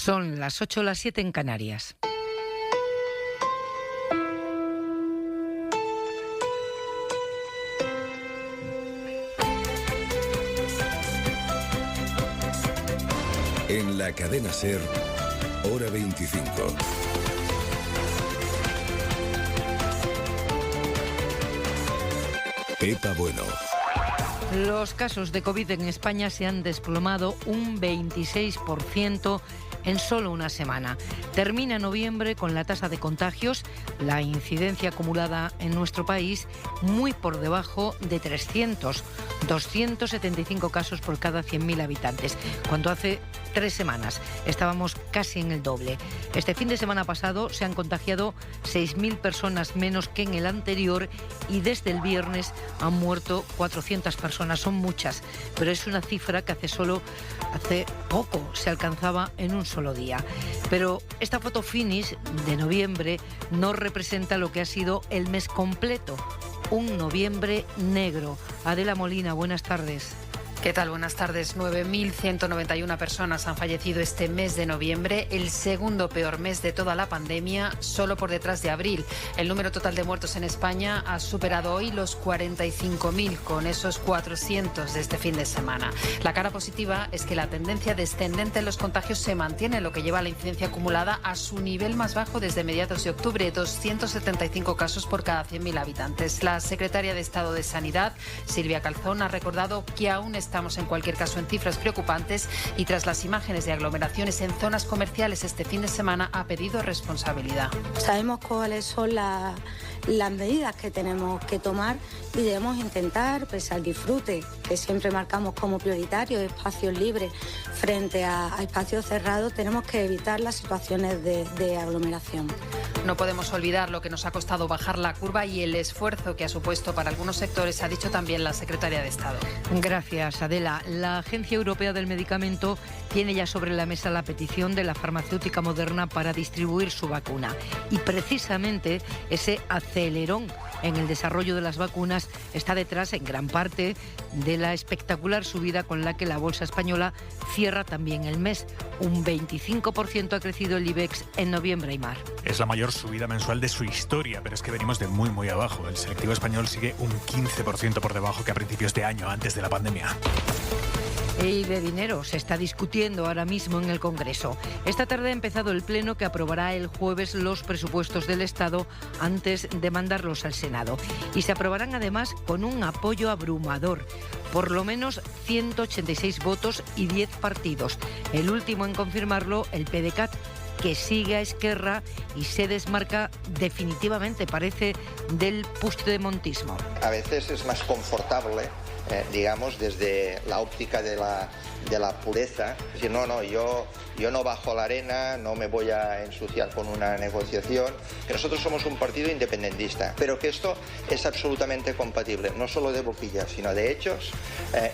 Son las 8 o las 7 en Canarias. En la cadena SER, hora 25. Pepa Bueno. Los casos de COVID en España se han desplomado un 26% en solo una semana. Termina noviembre con la tasa de contagios, la incidencia acumulada en nuestro país, muy por debajo de 300, 275 casos por cada 100.000 habitantes, cuando hace 3 semanas estábamos casi en el doble. Este fin de semana pasado se han contagiado 6.000 personas menos que en el anterior y desde el viernes han muerto 400 personas. Son muchas, pero es una cifra que hace poco se alcanzaba en un solo día. Pero esta foto finish de noviembre no representa lo que ha sido el mes completo. Un noviembre negro. Adela Molina, buenas tardes. ¿Qué tal? Buenas tardes. 9.191 personas han fallecido este mes de noviembre, el segundo peor mes de toda la pandemia, solo por detrás de abril. El número total de muertos en España ha superado hoy los 45.000, con esos 400 de este fin de semana. La cara positiva es que la tendencia descendente en los contagios se mantiene, lo que lleva a la incidencia acumulada a su nivel más bajo desde mediados de octubre, 275 casos por cada 100.000 habitantes. La secretaria de Estado de Sanidad, Silvia Calzón, ha recordado que aún estamos en cualquier caso en cifras preocupantes y tras las imágenes de aglomeraciones en zonas comerciales este fin de semana ha pedido responsabilidad. Sabemos cuáles son las medidas que tenemos que tomar y debemos intentar, pese al disfrute que siempre marcamos como prioritario, espacios libres frente a espacios cerrados, tenemos que evitar las situaciones de aglomeración. No podemos olvidar lo que nos ha costado bajar la curva y el esfuerzo que ha supuesto para algunos sectores, ha dicho también la secretaria de Estado. Gracias, Adela. La Agencia Europea del Medicamento tiene ya sobre la mesa la petición de la farmacéutica Moderna para distribuir su vacuna. Y precisamente ese acelerón en el desarrollo de las vacunas está detrás, en gran parte, de la espectacular subida con la que la bolsa española cierra también el mes. Un 25% ha crecido el IBEX en noviembre, Aimar. Es la mayor subida mensual de su historia, pero es que venimos de muy, muy abajo. El selectivo español sigue un 15% por debajo que a principios de año, antes de la pandemia. Y de dinero se está discutiendo ahora mismo en el Congreso. Esta tarde ha empezado el Pleno que aprobará el jueves los presupuestos del Estado antes de mandarlos al Senado. Y se aprobarán además con un apoyo abrumador. Por lo menos 186 votos y 10 partidos. El último en confirmarlo, el PDeCAT, que sigue a Esquerra y se desmarca definitivamente, parece, del puigdemontismo. A veces es más confortable, digamos, desde la óptica de la pureza. Es decir, yo no bajo a la arena, no me voy a ensuciar con una negociación. Que nosotros somos un partido independentista, pero que esto es absolutamente compatible, no solo de boquilla, sino de hechos,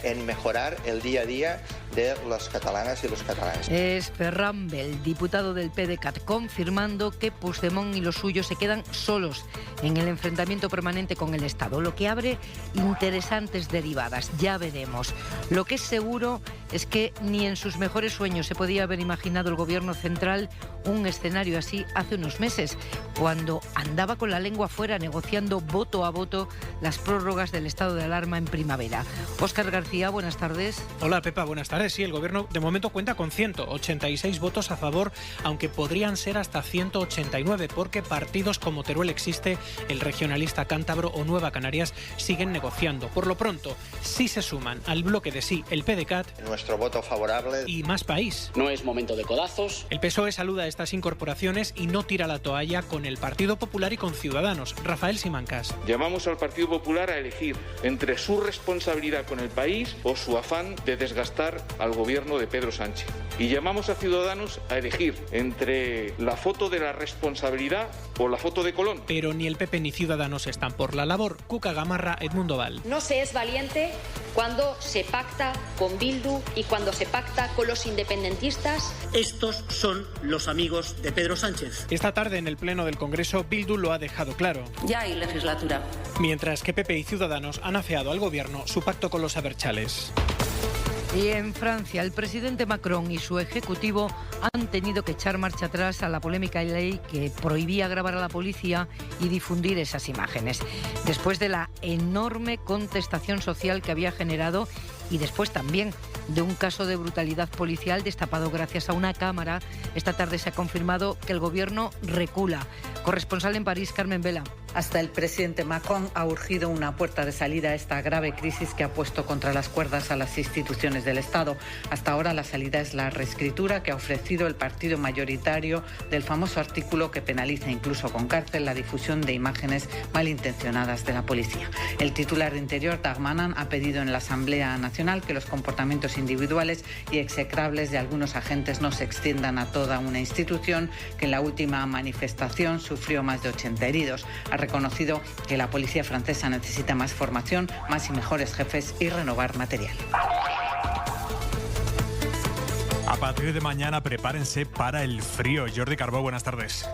en mejorar el día a día de las catalanas y los catalanes. Es Ferran Bel, diputado del PDeCAT, confirmando que Puigdemont y los suyos se quedan solos en el enfrentamiento permanente con el Estado, lo que abre interesantes derivadas. Ya veremos. Lo que es seguro es que ni en sus mejores sueños se podía haber imaginado el Gobierno central un escenario así hace unos meses, cuando andaba con la lengua fuera negociando voto a voto las prórrogas del estado de alarma en primavera. Óscar García, buenas tardes. Hola Pepa, buenas tardes. Sí, el Gobierno de momento cuenta con 186 votos a favor, aunque podrían ser hasta 189, porque partidos como Teruel Existe, el Regionalista Cántabro o Nueva Canarias siguen negociando. Por lo pronto, sí se suman al bloque de sí el PDeCAT, nuestro voto favorable y Más País. No es momento de codazos. El PSOE saluda estas incorporaciones y no tira la toalla con el Partido Popular y con Ciudadanos. Rafael Simancas. Llamamos al Partido Popular a elegir entre su responsabilidad con el país o su afán de desgastar al gobierno de Pedro Sánchez. Y llamamos a Ciudadanos a elegir entre la foto de la responsabilidad o la foto de Colón. Pero ni el PP ni Ciudadanos están por la labor. Cuca Gamarra, Edmundo Val. No se es valiente cuando se pacta con Bildu y cuando se pacta con los independentistas. Estos son los amigos de Pedro Sánchez. Esta tarde en el Pleno del Congreso, Bildu lo ha dejado claro. Ya hay legislatura. Mientras que PP y Ciudadanos han afeado al Gobierno su pacto con los abertzales. Y en Francia, el presidente Macron y su ejecutivo han tenido que echar marcha atrás a la polémica ley que prohibía grabar a la policía y difundir esas imágenes. Después de la enorme contestación social que había generado y después también de un caso de brutalidad policial destapado gracias a una cámara, esta tarde se ha confirmado que el gobierno recula. Corresponsal en París, Carmen Vela. Hasta el presidente Macron ha urgido una puerta de salida a esta grave crisis que ha puesto contra las cuerdas a las instituciones del Estado. Hasta ahora la salida es la reescritura que ha ofrecido el partido mayoritario del famoso artículo que penaliza incluso con cárcel la difusión de imágenes malintencionadas de la policía. El titular de Interior, Darmanin, ha pedido en la Asamblea Nacional que los comportamientos individuales y execrables de algunos agentes no se extiendan a toda una institución que en la última manifestación sufrió más de 80 heridos. Ha reconocido que la policía francesa necesita más formación, más y mejores jefes y renovar material. A partir de mañana prepárense para el frío. Jordi Carbó, buenas tardes.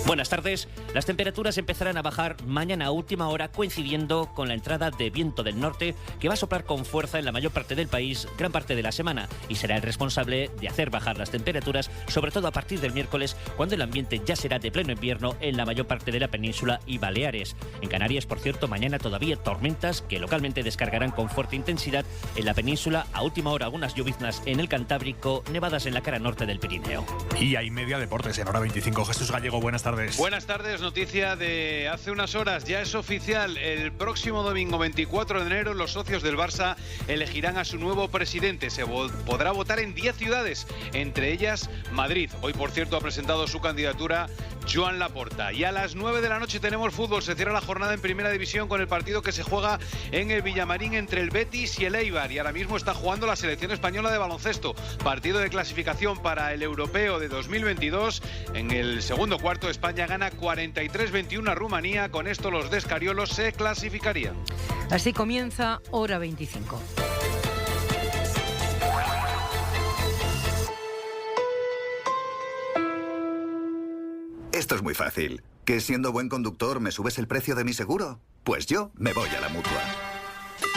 Buenas tardes. Las temperaturas empezarán a bajar mañana a última hora, coincidiendo con la entrada de viento del norte que va a soplar con fuerza en la mayor parte del país gran parte de la semana y será el responsable de hacer bajar las temperaturas, sobre todo a partir del miércoles, cuando el ambiente ya será de pleno invierno en la mayor parte de la península y Baleares. En Canarias, por cierto, mañana todavía tormentas que localmente descargarán con fuerte intensidad en la península, a última hora algunas lloviznas en el Cantábrico, nevadas en la cara norte del Pirineo. Y hay media deportes en hora 25. Jesús Gallego, buenas tardes. Buenas tardes, noticia de hace unas horas, ya es oficial, el próximo domingo 24 de enero los socios del Barça elegirán a su nuevo presidente, se podrá votar en 10 ciudades, entre ellas Madrid. Hoy, por cierto, ha presentado su candidatura Joan Laporta. Y a las 9 de la noche tenemos fútbol, se cierra la jornada en Primera División con el partido que se juega en el Villamarín entre el Betis y el Eibar, y ahora mismo está jugando la selección española de baloncesto, partido de clasificación para el Europeo de 2022, en el segundo cuarto España gana 43-21 a Rumanía. Con esto los de Escariolos se clasificarían. Así comienza Hora 25. Esto es muy fácil. ¿Que siendo buen conductor me subes el precio de mi seguro? Pues yo me voy a la Mutua.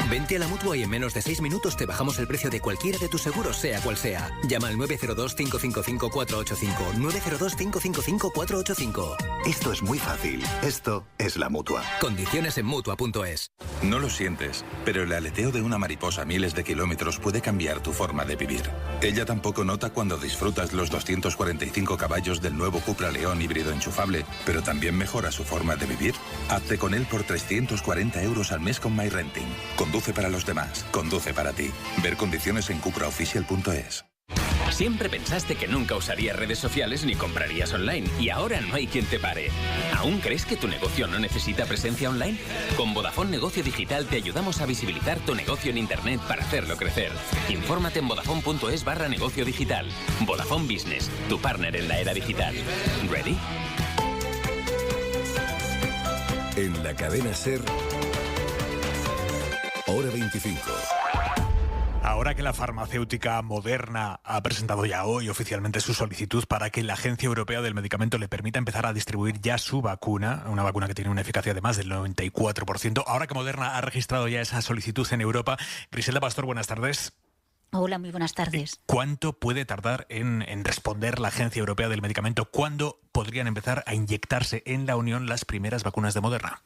Vente a la Mutua y en menos de 6 minutos te bajamos el precio de cualquiera de tus seguros, sea cual sea. Llama al 902-555-485. 902-555-485. Esto es muy fácil. Esto es la Mutua. Condiciones en Mutua.es. No lo sientes, pero el aleteo de una mariposa a miles de kilómetros puede cambiar tu forma de vivir. Ella tampoco nota cuando disfrutas los 245 caballos del nuevo Cupra León híbrido enchufable, pero también mejora su forma de vivir. Hazte con él por 340 euros al mes con MyRenting. Conduce para los demás, conduce para ti. Ver condiciones en cupraoficial.es. Siempre pensaste que nunca usarías redes sociales ni comprarías online y ahora no hay quien te pare. ¿Aún crees que tu negocio no necesita presencia online? Con Vodafone Negocio Digital te ayudamos a visibilizar tu negocio en Internet para hacerlo crecer. Infórmate en vodafone.es/negocio digital. Vodafone Business, tu partner en la era digital. ¿Ready? En la cadena SER, Hora 25. Ahora que la farmacéutica Moderna ha presentado ya hoy oficialmente su solicitud para que la Agencia Europea del Medicamento le permita empezar a distribuir ya su vacuna, una vacuna que tiene una eficacia de más del 94%, ahora que Moderna ha registrado ya esa solicitud en Europa, Griselda Pastor, buenas tardes. Hola, muy buenas tardes. ¿Cuánto puede tardar en responder la Agencia Europea del Medicamento? ¿Cuándo podrían empezar a inyectarse en la Unión las primeras vacunas de Moderna?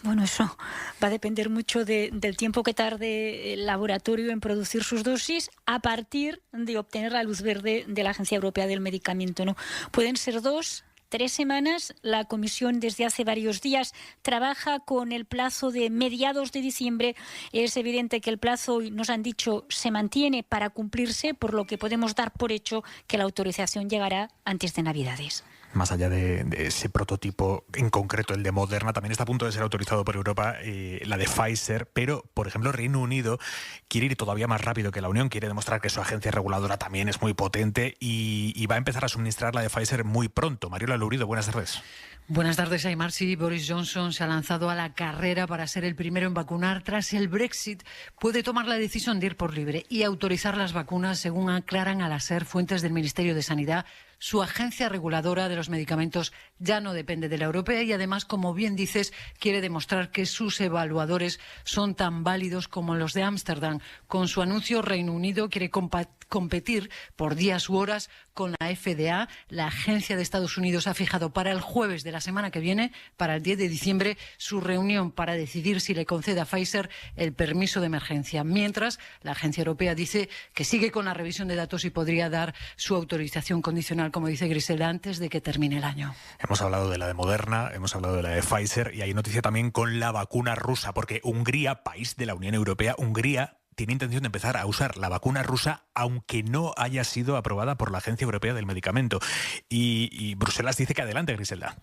Bueno, eso va a depender mucho del tiempo que tarde el laboratorio en producir sus dosis a partir de obtener la luz verde de la Agencia Europea del Medicamento, ¿no? Pueden ser 2, 3 semanas. La Comisión desde hace varios días trabaja con el plazo de mediados de diciembre. Es evidente que el plazo, nos han dicho, se mantiene para cumplirse, por lo que podemos dar por hecho que la autorización llegará antes de Navidades. Más allá de ese prototipo en concreto, el de Moderna, también está a punto de ser autorizado por Europa la de Pfizer, pero, por ejemplo, Reino Unido quiere ir todavía más rápido que la Unión, quiere demostrar que su agencia reguladora también es muy potente y va a empezar a suministrar la de Pfizer muy pronto. Mariola Lourido, buenas tardes. Buenas tardes, Aymar. Sí, Boris Johnson se ha lanzado a la carrera para ser el primero en vacunar. Tras el Brexit, puede tomar la decisión de ir por libre y autorizar las vacunas, según aclaran a la SER fuentes del Ministerio de Sanidad, su agencia reguladora de los los medicamentos ya no depende de la europea y además, como bien dices, quiere demostrar que sus evaluadores son tan válidos como los de Ámsterdam. Con su anuncio, Reino Unido quiere competir por días u horas con la FDA. La Agencia de Estados Unidos ha fijado para el jueves de la semana que viene, para el 10 de diciembre, su reunión para decidir si le concede a Pfizer el permiso de emergencia. Mientras, la Agencia Europea dice que sigue con la revisión de datos y podría dar su autorización condicional, como dice Griselda, antes de que termine el año. Hemos hablado de la de Moderna, hemos hablado de la de Pfizer y hay noticia también con la vacuna rusa, porque Hungría, país de la Unión Europea, Hungría tiene intención de empezar a usar la vacuna rusa, aunque no haya sido aprobada por la Agencia Europea del Medicamento. Y Bruselas dice que adelante, Griselda.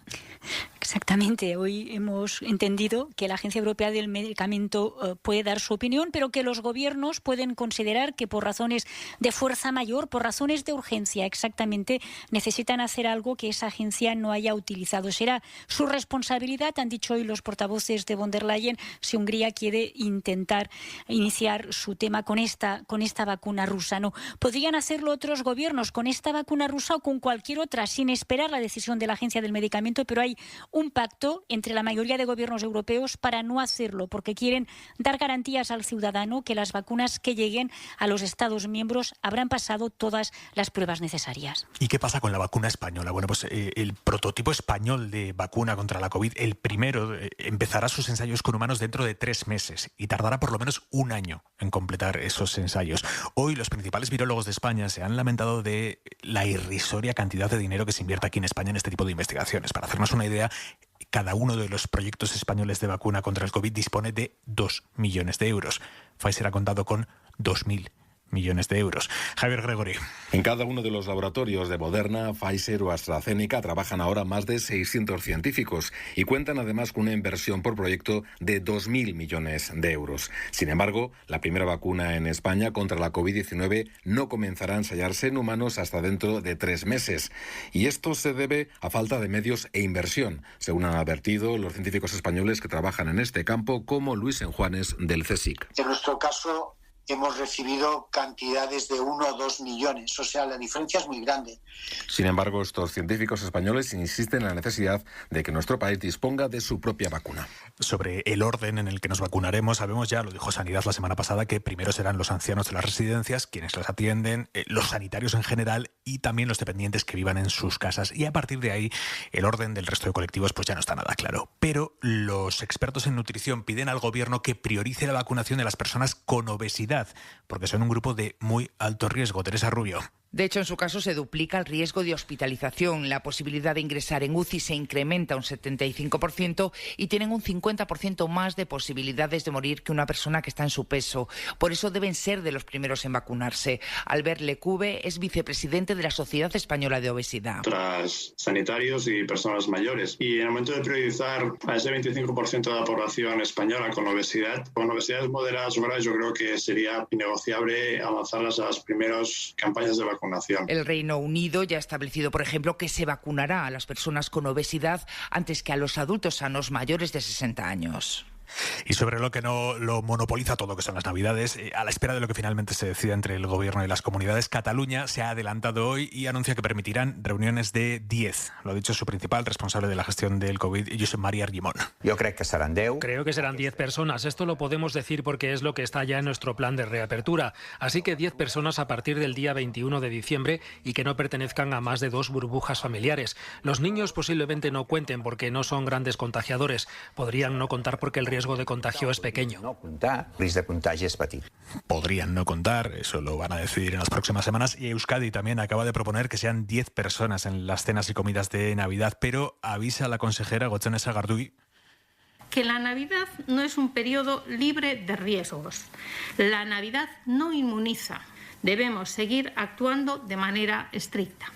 Exactamente. Hoy hemos entendido que la Agencia Europea del Medicamento puede dar su opinión, pero que los gobiernos pueden considerar que por razones de fuerza mayor, por razones de urgencia, exactamente, necesitan hacer algo que esa agencia no haya utilizado. Será su responsabilidad, han dicho hoy los portavoces de von der Leyen, si Hungría quiere intentar iniciar su tema con esta vacuna rusa. No, podrían hacerlo otros gobiernos con esta vacuna rusa o con cualquier otra, sin esperar la decisión de la Agencia del Medicamento, pero hay un pacto entre la mayoría de gobiernos europeos para no hacerlo, porque quieren dar garantías al ciudadano que las vacunas que lleguen a los Estados miembros habrán pasado todas las pruebas necesarias. ¿Y qué pasa con la vacuna española? Bueno, pues el prototipo español de vacuna contra la COVID, el primero, empezará sus ensayos con humanos dentro de 3 meses y tardará por lo menos un año en completar esos ensayos. Hoy los principales virólogos de España se han lamentado de la irrisoria cantidad de dinero que se invierte aquí en España en este tipo de investigaciones. Para hacernos una idea, cada uno de los proyectos españoles de vacuna contra el COVID dispone de 2 millones de euros. Pfizer ha contado con 2.000 millones de euros. Javier Gregory. En cada uno de los laboratorios de Moderna, Pfizer o AstraZeneca trabajan ahora más de 600 científicos y cuentan además con una inversión por proyecto de 2.000 millones de euros. Sin embargo, la primera vacuna en España contra la COVID-19 no comenzará a ensayarse en humanos hasta dentro de 3 meses. Y esto se debe a falta de medios e inversión, según han advertido los científicos españoles que trabajan en este campo, como Luis Enjuanes del CSIC. En nuestro caso, hemos recibido cantidades de 1 o 2 millones, o sea, la diferencia es muy grande. Sin embargo, estos científicos españoles insisten en la necesidad de que nuestro país disponga de su propia vacuna. Sobre el orden en el que nos vacunaremos, sabemos ya, lo dijo Sanidad la semana pasada, que primero serán los ancianos de las residencias, quienes las atienden, los sanitarios en general y también los dependientes que vivan en sus casas. Y a partir de ahí, el orden del resto de colectivos pues ya no está nada claro. Pero los expertos en nutrición piden al gobierno que priorice la vacunación de las personas con obesidad, porque son un grupo de muy alto riesgo. Teresa Rubio. De hecho, en su caso se duplica el riesgo de hospitalización. La posibilidad de ingresar en UCI se incrementa un 75% y tienen un 50% más de posibilidades de morir que una persona que está en su peso. Por eso deben ser de los primeros en vacunarse. Albert Lecube es vicepresidente de la Sociedad Española de Obesidad. Tras sanitarios y personas mayores. Y en el momento de priorizar a ese 25% de la población española con obesidades moderadas o graves, yo creo que sería innegociable avanzarlas a las primeras campañas de vacunación. El Reino Unido ya ha establecido, por ejemplo, que se vacunará a las personas con obesidad antes que a los adultos sanos mayores de 60 años. Y sobre lo que no lo monopoliza todo, que son las Navidades, a la espera de lo que finalmente se decida entre el Gobierno y las comunidades, Cataluña se ha adelantado hoy y anuncia que permitirán reuniones de 10. Lo ha dicho su principal responsable de la gestión del COVID, Josep María Argimon. Yo creo que serán 10. Creo que serán 10 personas. Esto lo podemos decir porque es lo que está ya en nuestro plan de reapertura. Así que 10 personas a partir del día 21 de diciembre y que no pertenezcan a más de 2 burbujas familiares. Los niños posiblemente no cuenten porque no son grandes contagiadores. Podrían no contar porque el riesgo de contagio es pequeño. Podrían no contar, eso lo van a decidir en las próximas semanas. Y Euskadi también acaba de proponer que sean 10 personas en las cenas y comidas de Navidad, pero avisa a la consejera Gotzone Sagardui que la Navidad no es un periodo libre de riesgos. La Navidad no inmuniza. Debemos seguir actuando de manera estricta.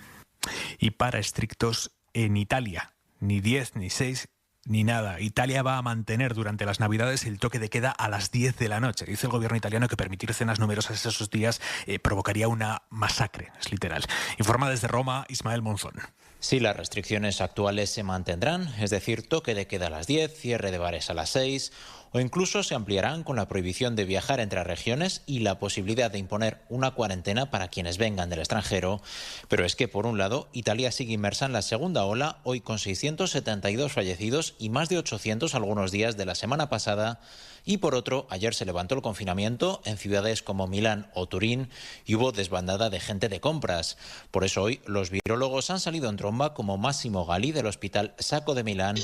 Y para estrictos, en Italia, ni 10 ni 6 ni nada. Italia va a mantener durante las Navidades el toque de queda a las 10 de la noche. Dice el gobierno italiano que permitir cenas numerosas esos días provocaría una masacre, es literal. Informa desde Roma Ismael Monzón. Sí, las restricciones actuales se mantendrán, es decir, toque de queda a las 10, cierre de bares a las 6 o incluso se ampliarán con la prohibición de viajar entre regiones y la posibilidad de imponer una cuarentena para quienes vengan del extranjero. Pero es que, por un lado, Italia sigue inmersa en la segunda ola, hoy con 672 fallecidos y más de 800 algunos días de la semana pasada. Y por otro, ayer se levantó el confinamiento en ciudades como Milán o Turín y hubo desbandada de gente de compras. Por eso hoy los virólogos han salido en tromba, como Massimo Gali del Hospital Sacco de Milán,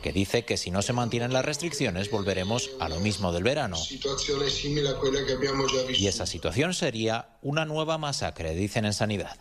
que dice que si no se mantienen las restricciones volveremos a lo mismo del verano. Y esa situación sería una nueva masacre, dicen en Sanidad.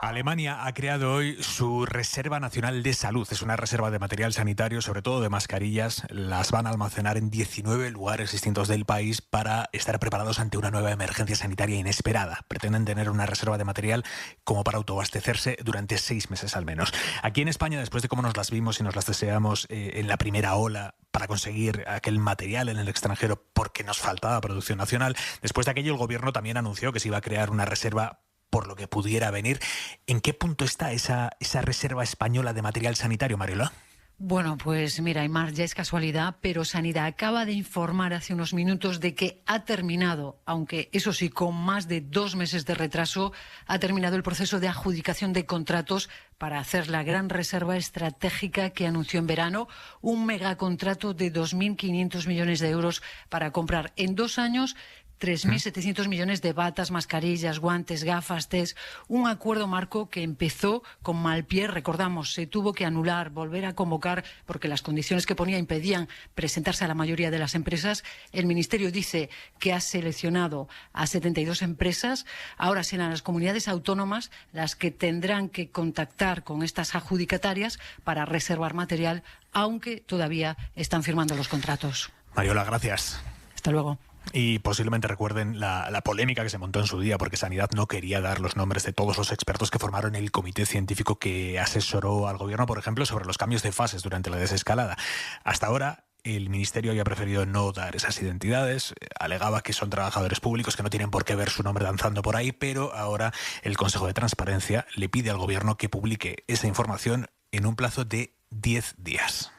Alemania ha creado hoy su Reserva Nacional de Salud. Es una reserva de material sanitario, sobre todo de mascarillas. Las van a almacenar en 19 lugares distintos del país para estar preparados ante una nueva emergencia sanitaria inesperada. Pretenden tener una reserva de material como para autoabastecerse durante 6 meses al menos. Aquí en España, después de cómo nos las vimos y nos las deseamos en la primera ola para conseguir aquel material en el extranjero porque nos faltaba producción nacional, después de aquello el gobierno también anunció que se iba a crear una reserva por lo que pudiera venir. ¿En qué punto está esa reserva española de material sanitario, Mariola? Bueno, pues mira, Aymar, ya es casualidad, pero Sanidad acaba de informar hace unos minutos de que ha terminado, aunque eso sí, con más de 2 meses de retraso, ha terminado el proceso de adjudicación de contratos para hacer la gran reserva estratégica que anunció en verano, un megacontrato de 2.500 millones de euros para comprar en 2 años 3.700 millones de batas, mascarillas, guantes, gafas, test. Un acuerdo marco que empezó con mal pie. Recordamos, se tuvo que anular, volver a convocar, porque las condiciones que ponía impedían presentarse a la mayoría de las empresas. El Ministerio dice que ha seleccionado a 72 empresas. Ahora serán las comunidades autónomas las que tendrán que contactar con estas adjudicatarias para reservar material, aunque todavía están firmando los contratos. Mariola, gracias. Hasta luego. Y posiblemente recuerden la polémica que se montó en su día porque Sanidad no quería dar los nombres de todos los expertos que formaron el comité científico que asesoró al gobierno, por ejemplo, sobre los cambios de fases durante la desescalada. Hasta ahora, el Ministerio había preferido no dar esas identidades, alegaba que son trabajadores públicos que no tienen por qué ver su nombre danzando por ahí, pero ahora el Consejo de Transparencia le pide al gobierno que publique esa información en un plazo de 10 días.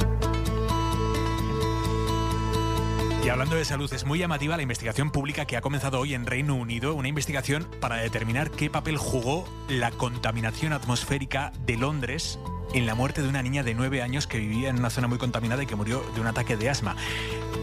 Y hablando de salud, es muy llamativa la investigación pública que ha comenzado hoy en Reino Unido, una investigación para determinar qué papel jugó la contaminación atmosférica de Londres en la muerte de una niña de 9 años que vivía en una zona muy contaminada y que murió de un ataque de asma.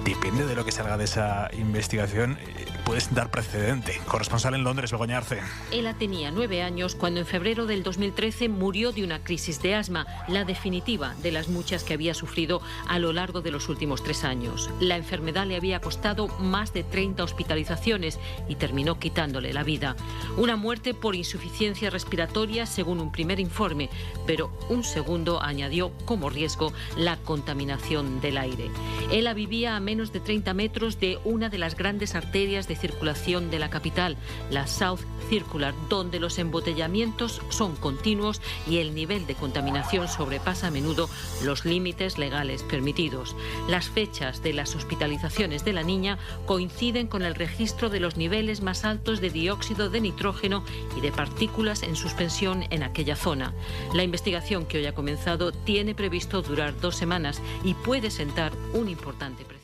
Depende de lo que salga de esa investigación, puede sentar precedente. Corresponsal en Londres, Begoña Arce. Ella tenía 9 años cuando en febrero del 2013 murió de una crisis de asma, la definitiva de las muchas que había sufrido a lo largo de los últimos 3 años. La enfermedad le había costado más de 30 hospitalizaciones y terminó quitándole la vida. Una muerte por insuficiencia respiratoria, según un primer informe, pero un segundo añadió como riesgo la contaminación del aire. Ella vivía a menos de 30 metros de una de las grandes arterias de circulación de la capital, la South Circular, donde los embotellamientos son continuos y el nivel de contaminación sobrepasa a menudo los límites legales permitidos. Las fechas de las hospitalizaciones de la niña coinciden con el registro de los niveles más altos de dióxido de nitrógeno y de partículas en suspensión en aquella zona. La investigación que hoy ha comenzado tiene previsto durar 2 semanas y puede sentar un importante precedente.